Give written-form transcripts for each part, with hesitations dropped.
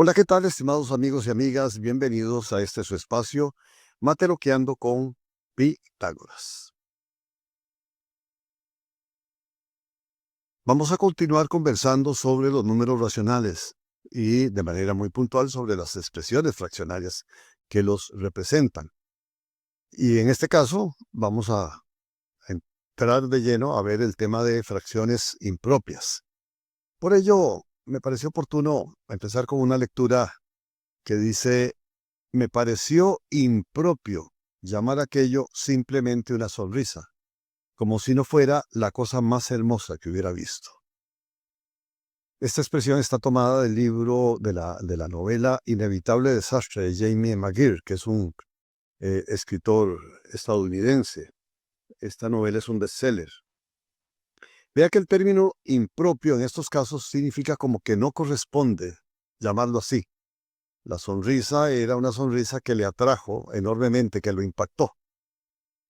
Hola, ¿qué tal, estimados amigos y amigas? Bienvenidos a este su espacio, Materoqueando con Pitágoras. Vamos a continuar conversando sobre los números racionales y de manera muy puntual sobre las expresiones fraccionarias que los representan. Y en este caso vamos a entrar de lleno a ver el tema de fracciones impropias. Por ello, me pareció oportuno empezar con una lectura que dice: me pareció impropio llamar aquello simplemente una sonrisa, como si no fuera la cosa más hermosa que hubiera visto. Esta expresión está tomada del libro de la novela Inevitable Desastre de Jamie McGeer, que es un escritor estadounidense. Esta novela es un bestseller. Vea que el término impropio en estos casos significa como que no corresponde llamarlo así. La sonrisa era una sonrisa que le atrajo enormemente, que lo impactó.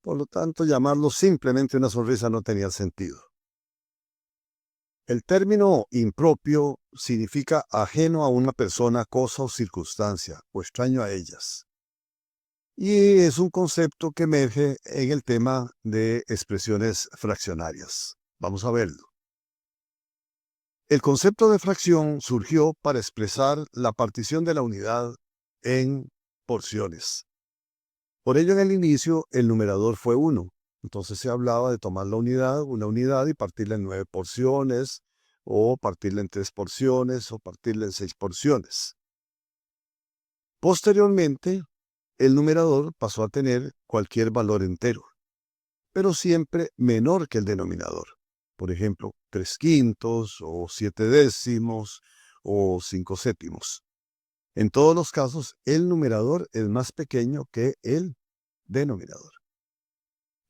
Por lo tanto, llamarlo simplemente una sonrisa no tenía sentido. El término impropio significa ajeno a una persona, cosa o circunstancia, o extraño a ellas. Y es un concepto que emerge en el tema de expresiones fraccionarias. Vamos a verlo. El concepto de fracción surgió para expresar la partición de la unidad en porciones. Por ello, en el inicio, el numerador fue 1. Entonces se hablaba de tomar una unidad, y partirla en 9 porciones, o partirla en 3 porciones, o partirla en 6 porciones. Posteriormente, el numerador pasó a tener cualquier valor entero, pero siempre menor que el denominador. Por ejemplo, 3/5, o 7 décimos, o 5 séptimos. En todos los casos, el numerador es más pequeño que el denominador.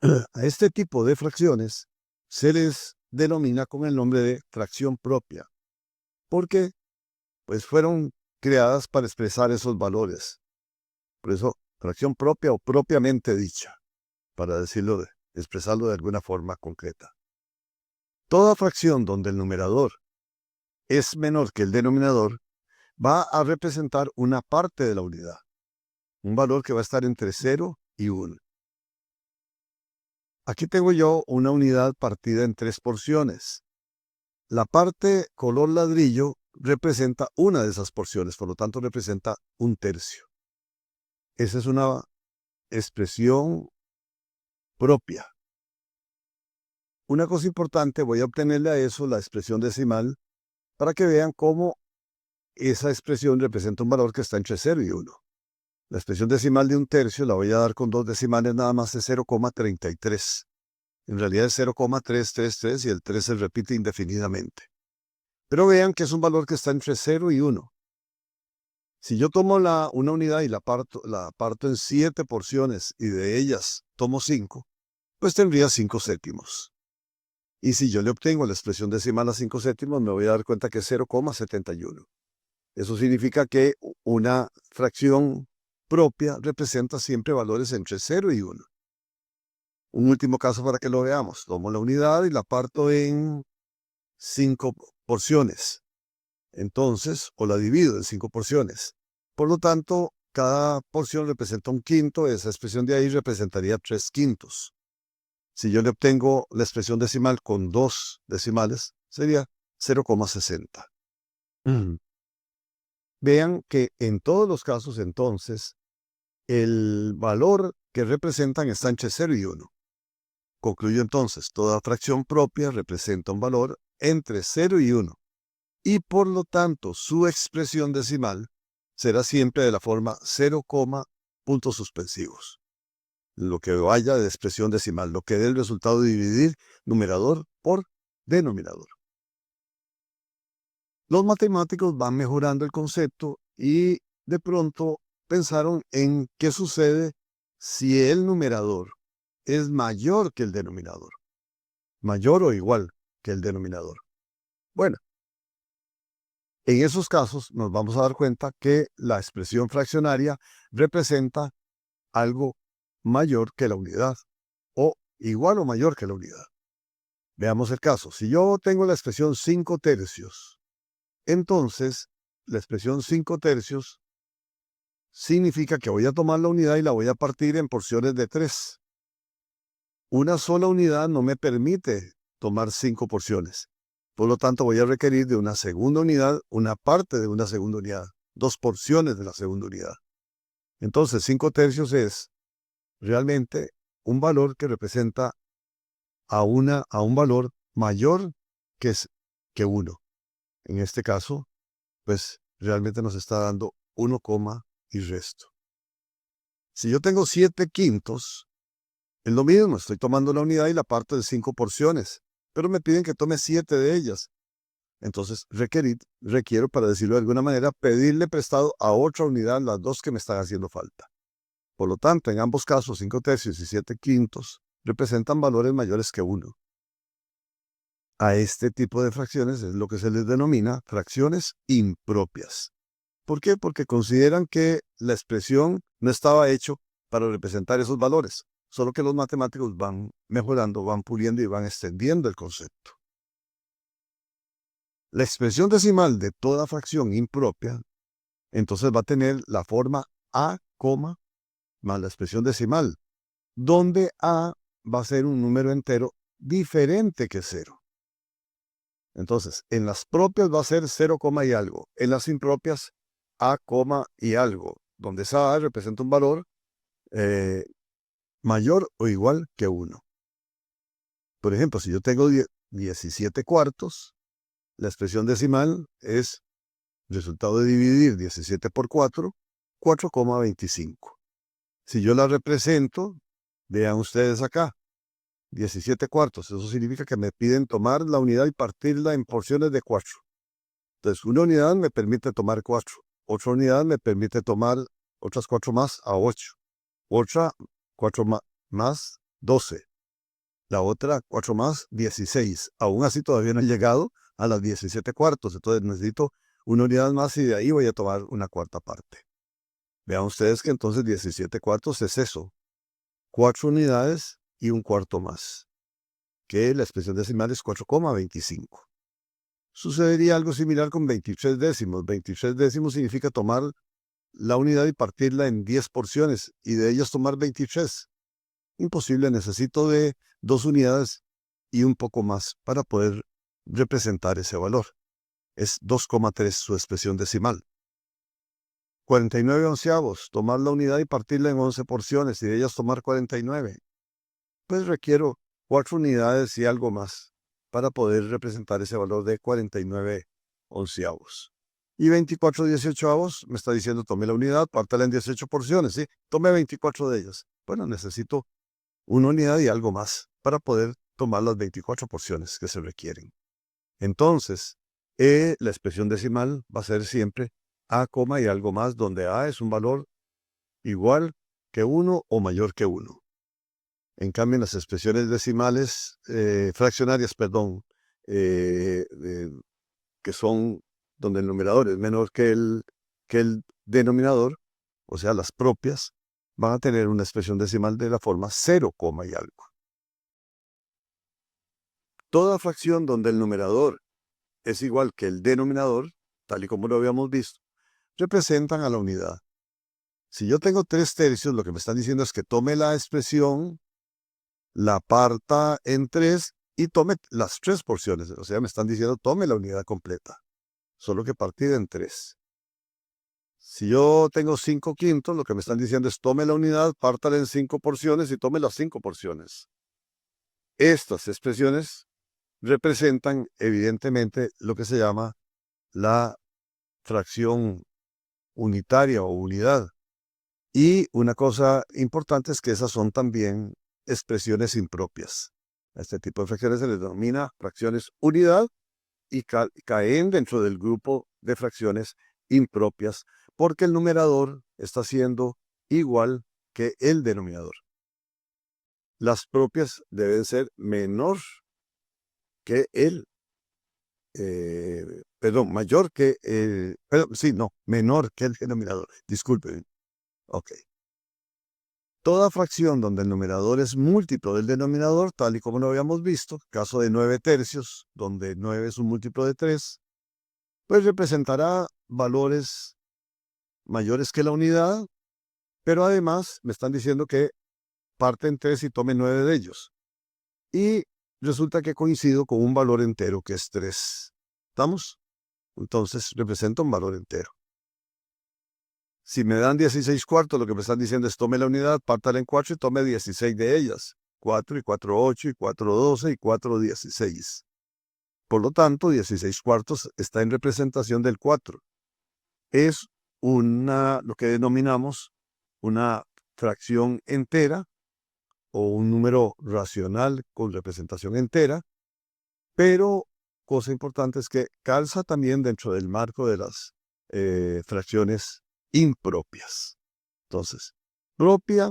A este tipo de fracciones se les denomina con el nombre de fracción propia, porque pues fueron creadas para expresar esos valores. Por eso, fracción propia o propiamente dicha, para expresarlo de alguna forma concreta. Toda fracción donde el numerador es menor que el denominador va a representar una parte de la unidad, un valor que va a estar entre 0 y 1. Aquí tengo yo una unidad partida en 3 porciones. La parte color ladrillo representa una de esas porciones, por lo tanto representa 1/3. Esa es una expresión propia. Una cosa importante, voy a obtenerle a eso la expresión decimal para que vean cómo esa expresión representa un valor que está entre 0 y 1. La expresión decimal de 1/3 la voy a dar con 2 decimales nada más de 0,33. En realidad es 0,333 y el 3 se repite indefinidamente. Pero vean que es un valor que está entre 0 y 1. Si yo tomo una unidad y la parto en 7 porciones y de ellas tomo 5, pues tendría 5 séptimos. Y si yo le obtengo la expresión decimal a 5 séptimos, me voy a dar cuenta que es 0,71. Eso significa que una fracción propia representa siempre valores entre 0 y 1. Un último caso para que lo veamos. Tomo la unidad y la parto en 5 porciones. Entonces, o la divido en 5 porciones. Por lo tanto, cada porción representa 1/5, esa expresión de ahí representaría 3/5. Si yo le obtengo la expresión decimal con 2 decimales, sería 0,60. Vean que en todos los casos, entonces, el valor que representan está entre 0 y 1. Concluyo entonces, toda fracción propia representa un valor entre 0 y 1. Y por lo tanto, su expresión decimal será siempre de la forma 0, puntos suspensivos. Lo que vaya de expresión decimal, lo que dé el resultado de dividir numerador por denominador. Los matemáticos van mejorando el concepto y de pronto pensaron en qué sucede si el numerador es mayor que el denominador, mayor o igual que el denominador. Bueno, en esos casos nos vamos a dar cuenta que la expresión fraccionaria representa algo mayor que la unidad, o igual o mayor que la unidad. Veamos el caso. Si yo tengo la expresión 5/3, entonces la expresión 5 tercios significa que voy a tomar la unidad y la voy a partir en porciones de 3. Una sola unidad no me permite tomar 5 porciones. Por lo tanto, voy a requerir de una segunda unidad, una parte de una segunda unidad, 2 porciones de la segunda unidad. Entonces, 5 tercios es realmente un valor que representa a un valor mayor que 1. En este caso, pues realmente nos está dando 1, y resto. Si yo tengo 7 quintos, es lo mismo, estoy tomando la unidad y la parto en 5 porciones, pero me piden que tome 7 de ellas. Entonces requiero, para decirlo de alguna manera, pedirle prestado a otra unidad las 2 que me están haciendo falta. Por lo tanto, en ambos casos, 5 tercios y 7 quintos representan valores mayores que 1. A este tipo de fracciones es lo que se les denomina fracciones impropias. ¿Por qué? Porque consideran que la expresión no estaba hecha para representar esos valores, solo que los matemáticos van mejorando, van puliendo y van extendiendo el concepto. La expresión decimal de toda fracción impropia, entonces va a tener la forma a, más la expresión decimal, donde a va a ser un número entero diferente que 0. Entonces, en las propias va a ser 0, y algo. En las impropias, a, y algo, donde esa a representa un valor mayor o igual que 1. Por ejemplo, si yo tengo 17 cuartos, la expresión decimal es resultado de dividir 17 por 4, 4,25. Si yo la represento, vean ustedes acá, 17 cuartos. Eso significa que me piden tomar la unidad y partirla en porciones de 4. Entonces, una unidad me permite tomar 4. Otra unidad me permite tomar otras 4 más a 8. Otra 4 más 12. La otra 4 más 16. Aún así todavía no he llegado a las 17 cuartos. Entonces necesito una unidad más y de ahí voy a tomar una cuarta parte. Vean ustedes que entonces 17 cuartos es eso. 4 unidades y un cuarto más, que la expresión decimal es 4,25. Sucedería algo similar con 23 décimos. 23 décimos significa tomar la unidad y partirla en 10 porciones y de ellas tomar 23. Imposible, necesito de 2 unidades y un poco más para poder representar ese valor. Es 2,3 su expresión decimal. 49 onceavos, tomar la unidad y partirla en 11 porciones y de ellas tomar 49. Pues requiero 4 unidades y algo más para poder representar ese valor de 49 onceavos. Y 24 18avos me está diciendo tome la unidad, pártela en 18 porciones, ¿sí? Tome 24 de ellas. Bueno, necesito una unidad y algo más para poder tomar las 24 porciones que se requieren. Entonces, la expresión decimal va a ser siempre a, y algo más, donde a es un valor igual que 1 o mayor que 1. En cambio, en las expresiones decimales, fraccionarias, que son donde el numerador es menor que el denominador, o sea, las propias, van a tener una expresión decimal de la forma 0, y algo. Toda fracción donde el numerador es igual que el denominador, tal y como lo habíamos visto, representan a la unidad. Si yo tengo 3 tercios, lo que me están diciendo es que tome la expresión, la parta en 3 y tome las 3 porciones. O sea, me están diciendo tome la unidad completa, solo que partida en 3. Si yo tengo 5 quintos, lo que me están diciendo es tome la unidad, pártala en 5 porciones y tome las 5 porciones. Estas expresiones representan evidentemente lo que se llama la fracción unitaria o unidad. Y una cosa importante es que esas son también expresiones impropias. A este tipo de fracciones se les denomina fracciones unidad y caen dentro del grupo de fracciones impropias porque el numerador está siendo igual que el denominador. Las propias deben ser menor que mayor que menor que el denominador. Disculpen. Ok. Toda fracción donde el numerador es múltiplo del denominador, tal y como lo habíamos visto, caso de 9 tercios, donde 9 es un múltiplo de 3, pues representará valores mayores que la unidad, pero además me están diciendo que parten 3 y tomen 9 de ellos. Y resulta que coincido con un valor entero que es 3. ¿Estamos? Entonces representa un valor entero. Si me dan 16 cuartos, lo que me están diciendo es tome la unidad, pártala en 4 y tome 16 de ellas. 4 y 4, 8 y 4, 12 y 4, 16. Por lo tanto, 16 cuartos está en representación del 4. Es lo que denominamos una fracción entera o un número racional con representación entera, pero cosa importante es que calza también dentro del marco de las fracciones impropias. Entonces, propia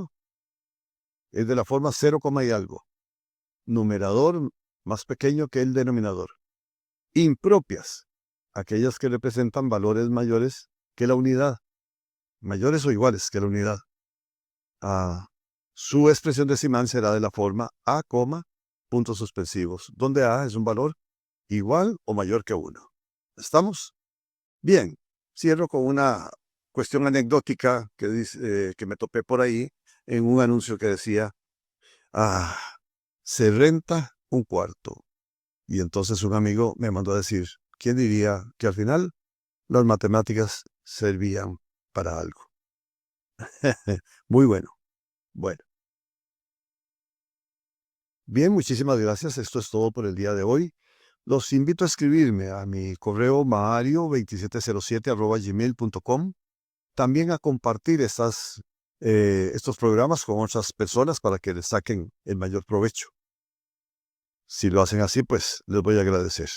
es de la forma 0, y algo. Numerador más pequeño que el denominador. Impropias, aquellas que representan valores mayores que la unidad, mayores o iguales que la unidad. Su expresión decimal será de la forma A, puntos suspensivos, donde A es un valor igual o mayor que 1. ¿Estamos? Bien, cierro con una cuestión anecdótica que me topé por ahí en un anuncio que decía, se renta un cuarto. Y entonces un amigo me mandó a decir, ¿quién diría que al final las matemáticas servían para algo? Muy bueno. Bueno. Bien, muchísimas gracias. Esto es todo por el día de hoy. Los invito a escribirme a mi correo mario2707@gmail.com. También a compartir estos programas con otras personas para que les saquen el mayor provecho. Si lo hacen así, pues les voy a agradecer.